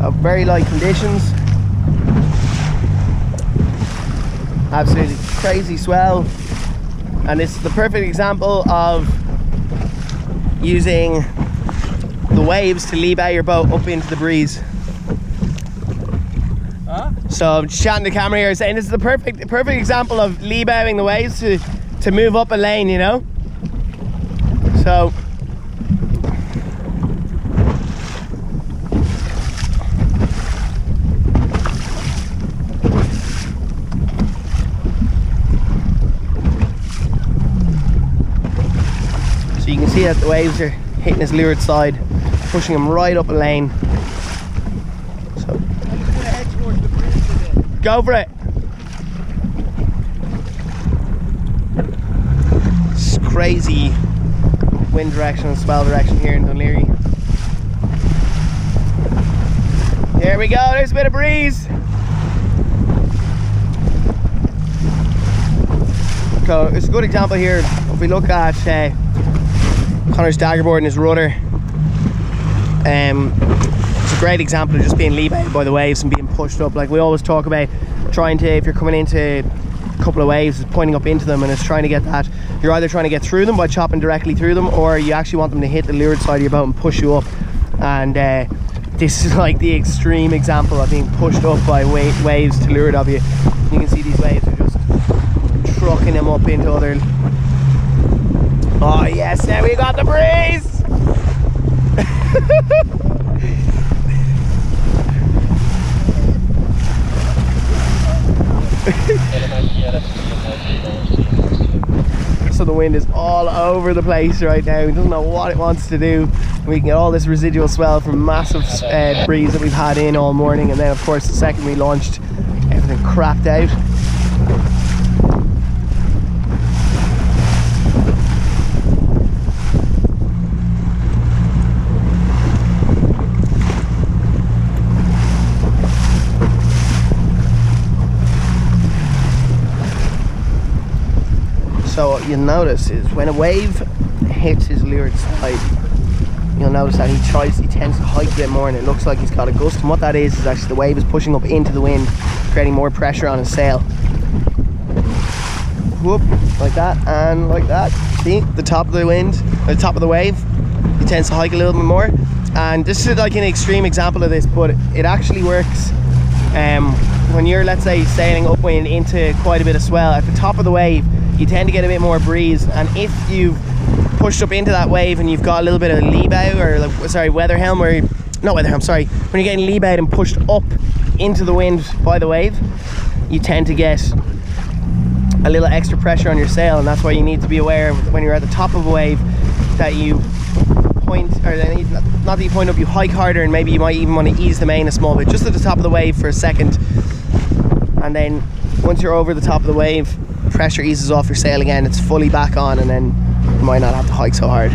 of very light conditions. Absolutely crazy swell, and this is the perfect example of using the waves to leap out your boat up into the breeze. So I'm just chatting to the camera here saying this is the perfect example of leap outing the waves to move up a lane, you know. So you can see that the waves are hitting his leeward side, pushing him right up a lane. So go for it. It's crazy wind direction and swell direction here in Dunleary. Here we go, there's a bit of breeze. So it's a good example here. If we look at Conor's daggerboard and his rudder, it's a great example of just being leap outed by the waves and being pushed up. Like we always talk about trying to, if you're coming into a couple of waves, it's pointing up into them, and it's trying to get that, you're either trying to get through them by chopping directly through them, or you actually want them to hit the leeward side of your boat and push you up. And this is like the extreme example of being pushed up by waves to leeward of you. You can see these waves are just trucking them up into other. Oh yes, now we got the breeze! So the wind is all over the place right now. It doesn't know what it wants to do. We can get all this residual swell from massive breeze that we've had in all morning, and then of course the second we launched, everything crapped out. So what you'll notice is when a wave hits his leeward side, you'll notice that he tends to hike a bit more, and it looks like he's got a gust. And what that is actually the wave is pushing up into the wind, creating more pressure on his sail. Whoop, like that and like that. See, the top of the wind, the top of the wave, he tends to hike a little bit more. And this is like an extreme example of this, but it actually works when you're, let's say, sailing upwind into quite a bit of swell. At the top of the wave, you tend to get a bit more breeze, and if you've pushed up into that wave and you've got a little bit of lee bow, or weather helm, or not weather helm, sorry, when you're getting lee bowed and pushed up into the wind by the wave, you tend to get a little extra pressure on your sail, and that's why you need to be aware when you're at the top of a wave that you point, or not that you point up, you hike harder, and maybe you might even want to ease the main a small bit, just at the top of the wave for a second, and then once you're over the top of the wave, pressure eases off your sail again, it's fully back on, and then you might not have to hike so hard.